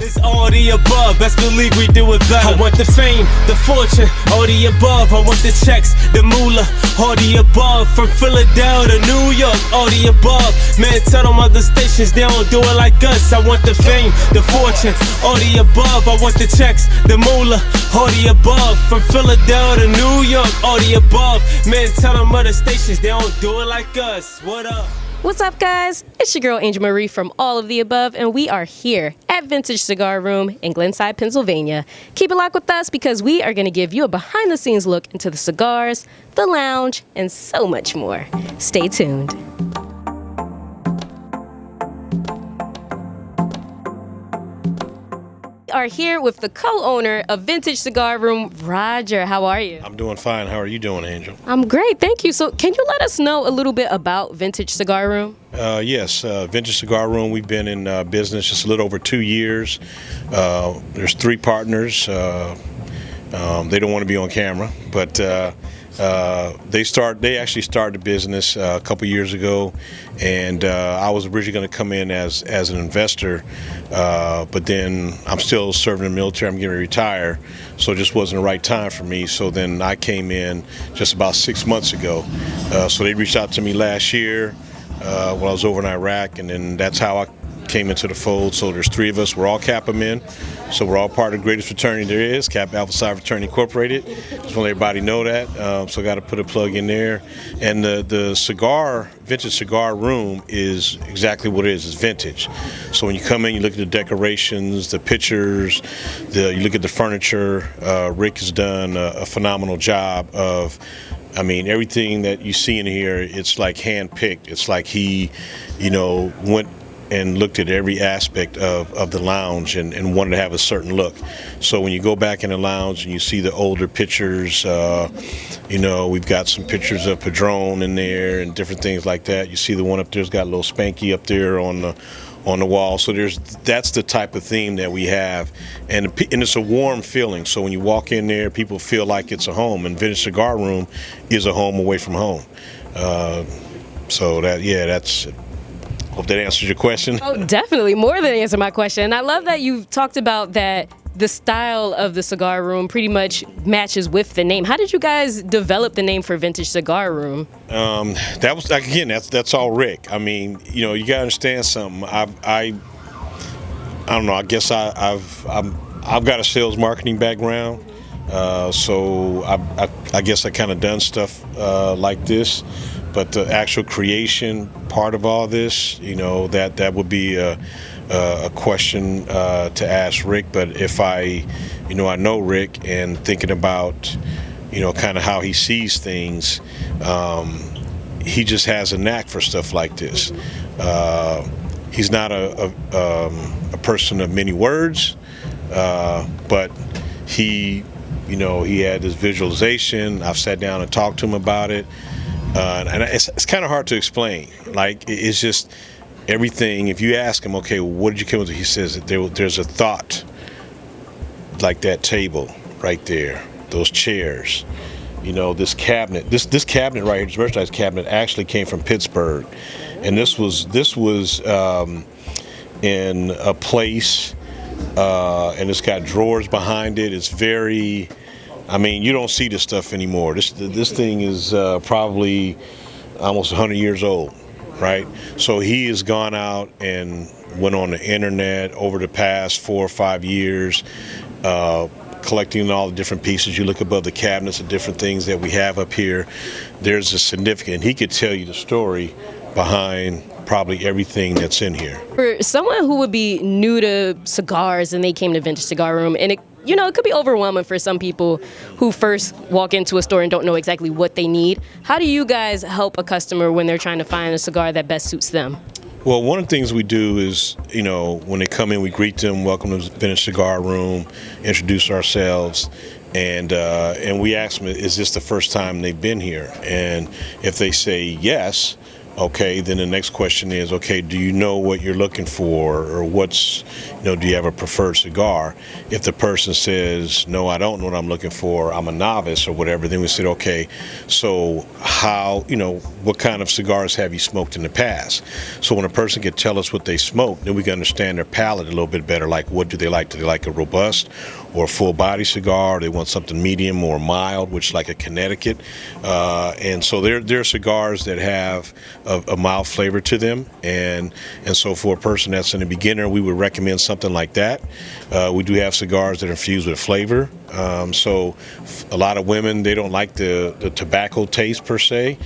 It's all the above, best believe we do it better. I want the fame, the fortune, all the above. I want the checks, the moolah, all the above. From Philadelphia to New York, all the above. Man, tell them other stations they don't do it like us. I want the fame, the fortune, all the above. I want the checks, the moolah, all the above. From Philadelphia to New York, all the above. Man, tell them other stations they don't do it like us. What up? What's up, guys? It's your girl Angel Marie from All of the Above, and we are here at Vintage Cigar Room in Glenside, Pennsylvania. Keep it locked with us because we are going to give you a behind-the-scenes look into the cigars, the lounge, and so much more. Stay tuned. Are here with the co-owner of Vintage Cigar Room, Roger. How are you? I'm doing fine. How are you doing, Angel? I'm great, thank you. So can you let us know a little bit about Vintage Cigar Room? Yes, Vintage Cigar Room, we've been in business just a little over 2 years. There's 3 partners. They don't want to be on camera, but they actually started the business a couple years ago, and I was originally going to come in as an investor, but then I'm still serving in the military. I'm getting ready to retire, so it just wasn't the right time for me. So then I came in just about 6 months ago. So they reached out to me last year while I was over in Iraq, and then that's how I came into the fold. So there's 3 of us. We're all Kappa men, so we're all part of the greatest fraternity there is, Kappa Alpha Psi Fraternity Incorporated. Just want to let everybody know that. So I got to put a plug in there. And the Vintage Cigar Room is exactly what it is. It's vintage. So when you come in, you look at the decorations, the pictures, you look at the furniture. Rick has done a phenomenal job of, I mean, everything that you see in here, it's like hand-picked. It's like he, went and looked at every aspect of the lounge and wanted to have a certain look. So when you go back in the lounge and you see the older pictures, we've got some pictures of Padron in there and different things like that. You see the one up there's got a little Spanky up there on the wall. So that's the type of theme that we have, and it's a warm feeling. So when you walk in there, people feel like it's a home, and Vintage Cigar Room is a home away from home. That's. Hope that answers your question. Oh, definitely. More than answer my question. And I love that you talked about that the style of the cigar room pretty much matches with the name. How did you guys develop the name for Vintage Cigar Room? That's all Rick. I mean, you gotta understand something. I don't know. I guess I've got a sales marketing background, so I guess I kind of done stuff like this. But the actual creation part of all this, that would be a question to ask Rick. But if I know Rick and thinking about, kind of how he sees things, he just has a knack for stuff like this. He's not a person of many words, but he had this visualization. I've sat down and talked to him about it. And it's kind of hard to explain. Like, it's just everything. If you ask him, okay, what did you come with? He says that there's a thought, like that table right there, those chairs, this cabinet. This cabinet right here, this merchandise cabinet, actually came from Pittsburgh, and this was in a place, and it's got drawers behind it. It's very. I mean, you don't see this stuff anymore. This thing is probably almost 100 years old, right? So he has gone out and went on the internet over the past 4 or 5 years, collecting all the different pieces. You look above the cabinets and different things that we have up here. There's a significant, he could tell you the story behind probably everything that's in here. For someone who would be new to cigars and they came to Vintage Cigar Room, and it could be overwhelming for some people who first walk into a store and don't know exactly what they need. How do you guys help a customer when they're trying to find a cigar that best suits them? Well, one of the things we do is, when they come in, we greet them, welcome to Vintage Cigar Room, introduce ourselves, and we ask them, is this the first time they've been here? And if they say yes, Okay, then the next question is, okay, do you know what you're looking for, or what's, do you have a preferred cigar? If the person says, no, I don't know what I'm looking for, I'm a novice or whatever, then we said, okay, so how, what kind of cigars have you smoked in the past? So when a person can tell us what they smoke, then we can understand their palate a little bit better, like what do they like? Do they like a robust or a full body cigar? They want something medium or mild, which is like a Connecticut. And so there are cigars that have a mild flavor to them, and so for a person that's in a beginner, we would recommend something like that. We do have cigars that are infused with flavor. So a lot of women, they don't like the tobacco taste per se,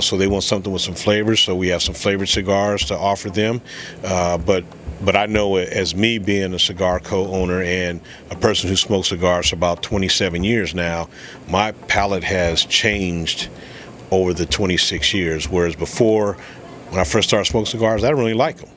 so they want something with some flavors. So we have some flavored cigars to offer them. But I know, as me being a cigar co-owner and a person who smokes cigars for about 27 years now, my palate has changed over the 26 years. Whereas before, when I first started smoking cigars, I didn't really like them.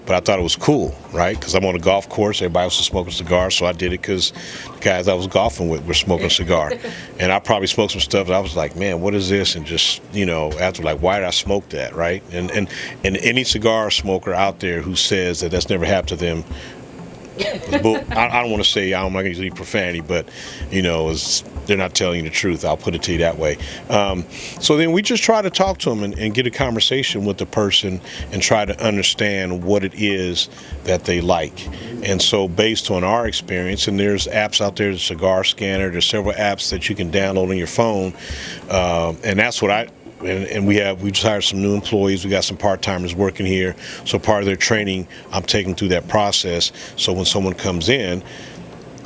But I thought it was cool, right? Because I'm on a golf course, everybody else was smoking cigars, so I did it because the guys I was golfing with were smoking a cigar. And I probably smoked some stuff that I was like, man, what is this? And just, after, like, why did I smoke that, right? And any cigar smoker out there who says that that's never happened to them, I don't want to say, I'm not going to use any profanity, but, they're not telling you the truth. I'll put it to you that way. So then we just try to talk to them and get a conversation with the person and try to understand what it is that they like. And so based on our experience, and there's apps out there, the Cigar Scanner, there's several apps that you can download on your phone, and that's what we just hired some new employees. We got some part-timers working here. So part of their training, I'm taking through that process. So when someone comes in,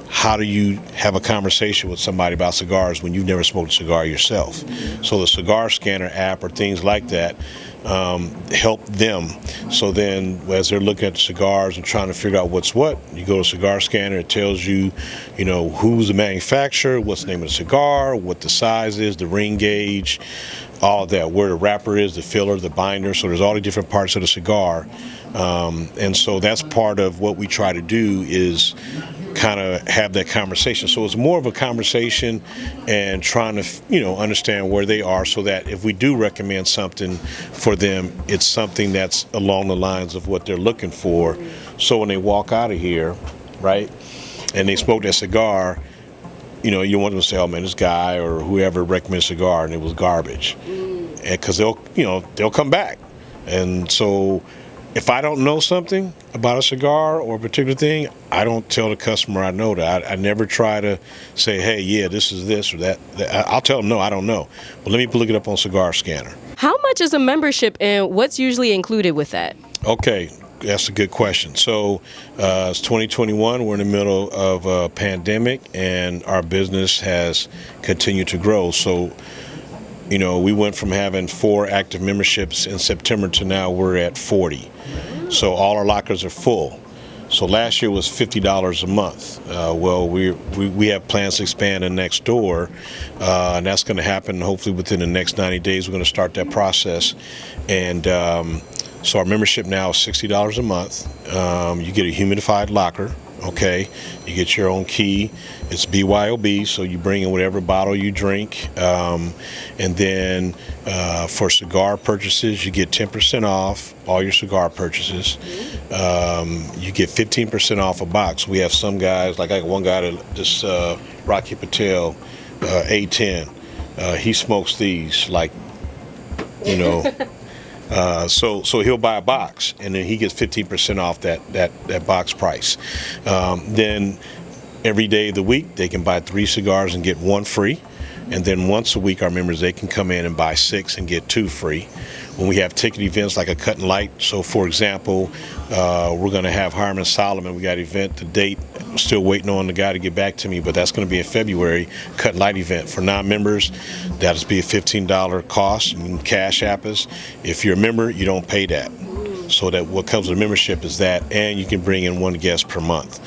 how do you have a conversation with somebody about cigars when you've never smoked a cigar yourself? So the Cigar Scanner app or things like that help them. So then as they're looking at the cigars and trying to figure out what's what, you go to Cigar Scanner, it tells you, who's the manufacturer, what's the name of the cigar, what the size is, the ring gauge, all of that, where the wrapper is, the filler, the binder. So there's all the different parts of the cigar. And so that's part of what we try to do, is kind of have that conversation. So it's more of a conversation and trying to, understand where they are, so that if we do recommend something for them, it's something that's along the lines of what they're looking for. So when they walk out of here, right, and they smoke that cigar, you want them to say, oh man, this guy or whoever recommends a cigar and it was garbage. And because they'll come back. And so if I don't know something about a cigar or a particular thing, I don't tell the customer I know that. I never try to say, hey, yeah, this is this or that. I'll tell them, no, I don't know. Well, let me look it up on Cigar Scanner. How much is a membership, and what's usually included with that? Okay, that's a good question. So it's 2021. We're in the middle of a pandemic, and our business has continued to grow. So we went from having 4 active memberships in September to now we're at 40. So all our lockers are full. So last year was $50 a month. Well, we have plans to expand in next door, and that's going to happen hopefully within the next 90 days. We're going to start that process. And so our membership now is $60 a month. You get a humidified locker. Okay, you get your own key. It's BYOB, so you bring in whatever bottle you drink. And then for cigar purchases, you get 10% off all your cigar purchases. You get 15% off a box. We have some guys, like I got one guy that just Rocky Patel, A10. He smokes these like, so he'll buy a box, and then he gets 15% off that box price. Then every day of the week, they can buy 3 cigars and get 1 free. And then once a week, our members, they can come in and buy 6 and get 2 free. When we have ticket events like a cut and light, so for example, we're going to have Harmon Solomon. We got an event, the date, I'm still waiting on the guy to get back to me, but that's going to be in February, cut and light event. For non-members, that'll be a $15 cost, and cash app us. If you're a member, you don't pay that. So that what comes with membership is that, and you can bring in 1 guest per month.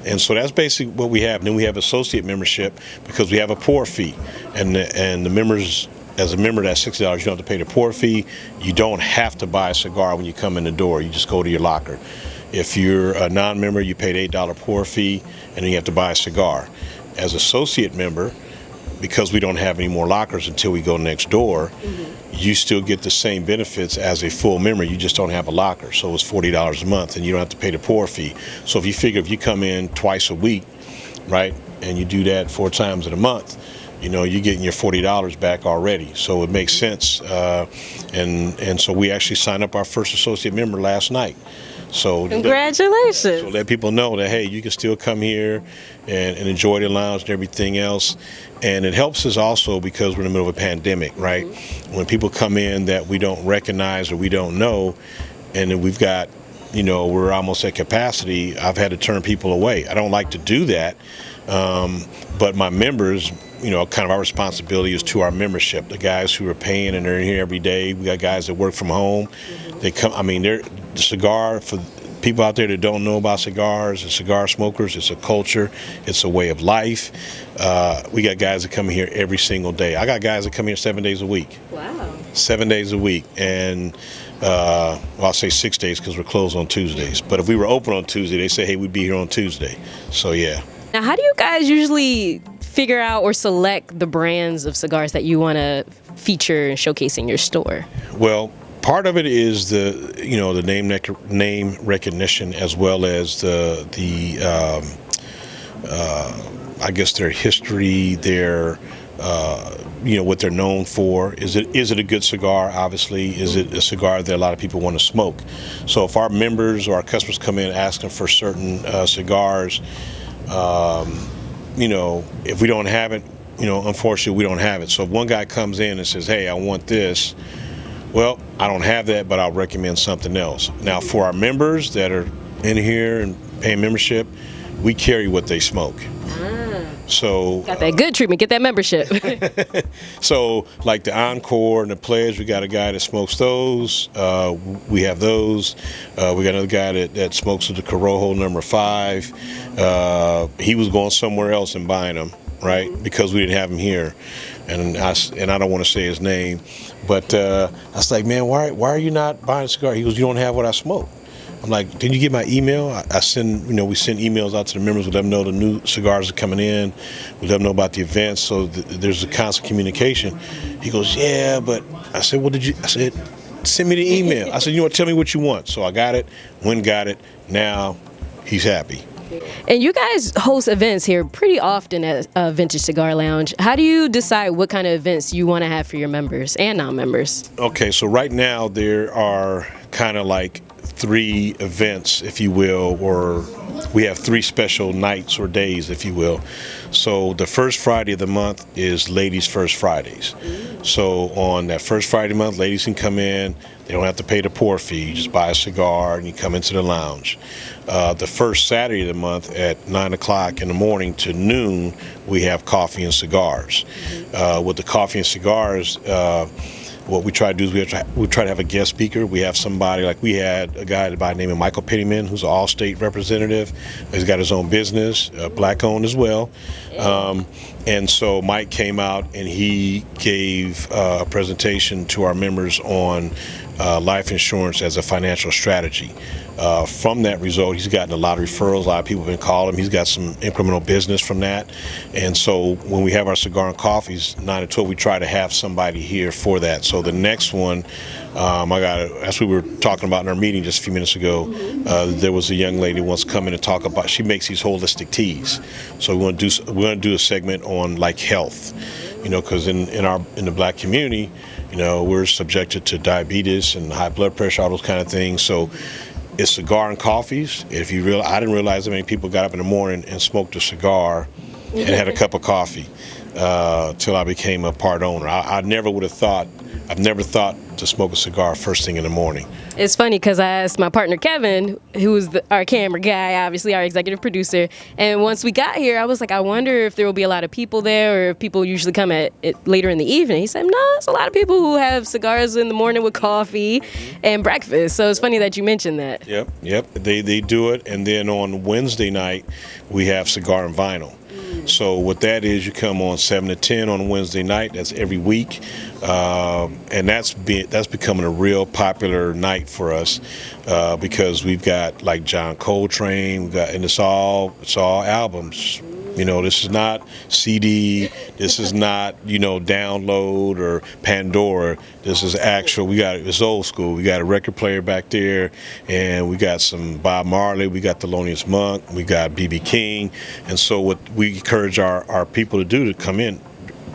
And so that's basically what we have. And then we have associate membership, because we have a pour fee, and the members, as a member, that's $60. You don't have to pay the pour fee. You don't have to buy a cigar when you come in the door. You just go to your locker. If you're a non-member, you pay the $8 pour fee, and then you have to buy a cigar. As associate member, because we don't have any more lockers until we go next door, you still get the same benefits as a full member. You just don't have a locker. So it's $40 a month, and you don't have to pay the pour fee. So if you figure if you come in twice a week, right, and you do that 4 times in a month, you know, you're getting your $40 back already. So it makes sense. And so we actually signed up our first associate member last night. So Congratulations. So let people know that, hey, you can still come here and enjoy the lounge and everything else. And it helps us also because we're in the middle of a pandemic, right? When people come in that we don't recognize or we don't know, and then we've got, you know, we're almost at capacity, I've had to turn people away. I don't like to do that, but my members, you know, kind of our responsibility is to our membership, the guys who are paying and they're in here every day. We got guys that work from home. They come, I mean, they're the cigar, for people out there that don't know about cigars and cigar smokers, it's a culture, it's a way of life. We got guys that come here every single day. I got guys that come here 7 days a week. Wow. 7 days a week. And well, I'll say 6 days because we're closed on Tuesdays. But if we were open on Tuesday, they say, hey, we'd be here on Tuesday. So yeah. Now, how do you guys usually figure out or select the brands of cigars that you want to feature and showcase in your store? Well, part of it is the, you know, the name recognition, as well as the I guess their history, their you know, what they're known for. Is it a good cigar? Obviously, is it a cigar that a lot of people want to smoke? So if our members or our customers come in asking for certain cigars, you know, if we don't have it, you know, unfortunately we don't have it. So if one guy comes in and says, hey, I want this, well, I don't have that, but I'll recommend something else. Now, for our members that are in here and paying membership, we carry what they smoke. So Got that good treatment. Get that membership. so like the Encore and the Pledge, we got a guy that smokes those. We have those. We got another guy that smokes with the Corojo number 5. He was going somewhere else and buying them, right? Because we didn't have him here. And I don't want to say his name, but I was like, man, why are you not buying a cigar? He goes, you don't have what I smoke. I'm like, did you get my email? I send, you know, we send emails out to the members, we let them know the new cigars are coming in, we let them know about the events, so there's a constant communication. He goes, yeah, but I said, well, I said, send me the email. I said, you know what, tell me what you want. So I got it, got it, now he's happy. And you guys host events here pretty often at Vintage Cigar Lounge. How do you decide what kind of events you want to have for your members and non-members? Okay, so right now there are kind of like 3 events, if you will, or we have 3 special nights or days, if you will. So the first Friday of the month is Ladies First Fridays. So on that first Friday of the month, ladies can come in. They don't have to pay the pour fee. You just buy a cigar and you come into the lounge. The first Saturday of the month at 9 o'clock in the morning to noon, we have coffee and cigars. With the coffee and cigars, what we try to do is we try to have a guest speaker. We have somebody, like we had a guy by the name of Michael Pettyman, who's an all-state representative. He's got his own business, black-owned as well. And so Mike came out and he gave a presentation to our members on life insurance as a financial strategy. From that result, he's gotten a lot of referrals. A lot of people have been calling him. He's got some incremental business from that. And so when we have our cigar and coffees, 9 to 12, we try to have somebody here for that. So the next one, as we were talking about in our meeting just a few minutes ago, there was a young lady who wants to come in and talk about, she makes these holistic teas. So we're going to do a segment on like health, you know, because in the black community, you know, we're subjected to diabetes and high blood pressure, all those kind of things. So it's cigar and coffees. I didn't realize that many people got up in the morning and smoked a cigar and had a cup of coffee till I became a part owner. I've never thought to smoke a cigar first thing in the morning. It's funny because I asked my partner Kevin, who's our camera guy, obviously our executive producer, and once we got here, I was like, I wonder if there will be a lot of people there or if people usually come at it later in the evening. He said, no, it's a lot of people who have cigars in the morning with coffee and breakfast. So it's funny that you mentioned that. Yep. They do it, and then on Wednesday night, we have Cigar and Vinyl. So what that is, you come on 7 to 10 on Wednesday night. That's every week, and that's becoming a real popular night for us because we've got like John Coltrane, and it's all albums, You know, this is not CD, this is not, you know, download or Pandora. This is actual. It's old school. We got a record player back there, and we got some Bob Marley, we got Thelonious Monk, we got B.B. King. And so what we encourage our people to do, to come in,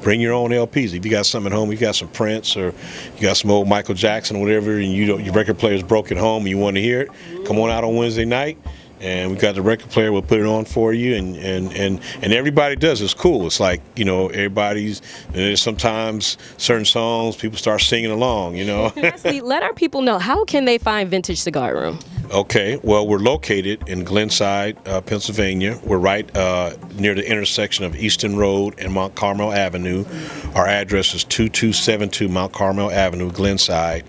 bring your own LPs. If you got something at home, you got some Prince, or you got some old Michael Jackson or whatever, and your record player's broke at home and you want to hear it, come on out on Wednesday night. And we got the record player. We'll put it on for you, and everybody does. It's cool. It's like, you know, everybody's. And there's sometimes certain songs people start singing along. You know. Lastly, let our people know, how can they find Vintage Cigar Room? Okay, well, we're located in Glenside, Pennsylvania. We're right near the intersection of Easton Road and Mount Carmel Avenue. Our address is 2272 Mount Carmel Avenue, Glenside.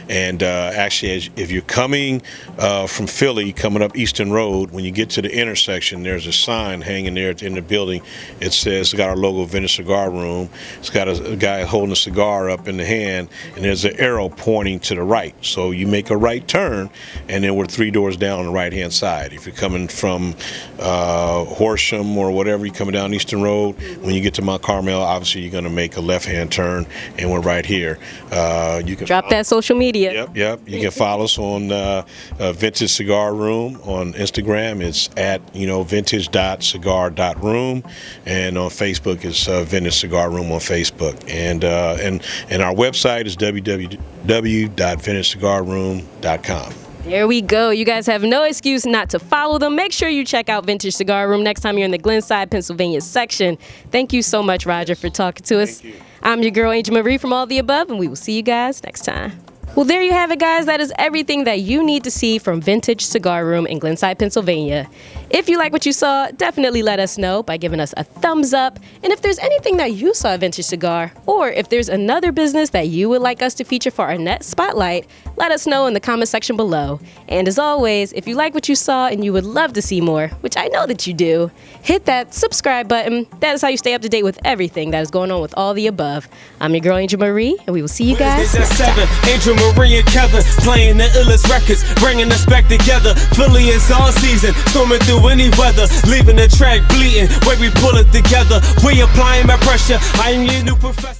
And actually, if you're coming from Philly, coming up Easton Road, when you get to the intersection, there's a sign hanging there at the end of the building. It says, it's got our logo, Vintage Cigar Room. It's got a guy holding a cigar up in the hand, and there's an arrow pointing to the right. So you make a right turn, and then we're 3 doors down on the right-hand side. If you're coming from Horsham or whatever, you're coming down Eastern Road, when you get to Mount Carmel, obviously you're going to make a left-hand turn, and we're right here. You can drop that social media. Yep. You can follow us on Vintage Cigar Room on Instagram. It's at, you know, vintage.cigar.room, and on Facebook it's Vintage Cigar Room on Facebook. And our website is www.vintagecigarroom.com. There we go. You guys have no excuse not to follow them. Make sure you check out Vintage Cigar Room next time you're in the Glenside, Pennsylvania section. Thank you so much, Roger, for talking to us. Thank you. I'm your girl, Angel Marie, from All the Above, and we will see you guys next time. Well, there you have it, guys. That is everything that you need to see from Vintage Cigar Room in Glenside, Pennsylvania. If you like what you saw, definitely let us know by giving us a thumbs up. And if there's anything that you saw at Vintage Cigar, or if there's another business that you would like us to feature for our next spotlight, let us know in the comment section below. And as always, if you like what you saw and you would love to see more, which I know that you do, hit that subscribe button. That is how you stay up to date with everything that is going on with All the Above. I'm your girl, Angel Marie, and we will see you guys next time. Angel Marie and Kevin playing the illest records, bringing us back together. Philly is all season, storming through any weather, leaving the track bleeding. When we pull it together, we applying my pressure. I am your new professor.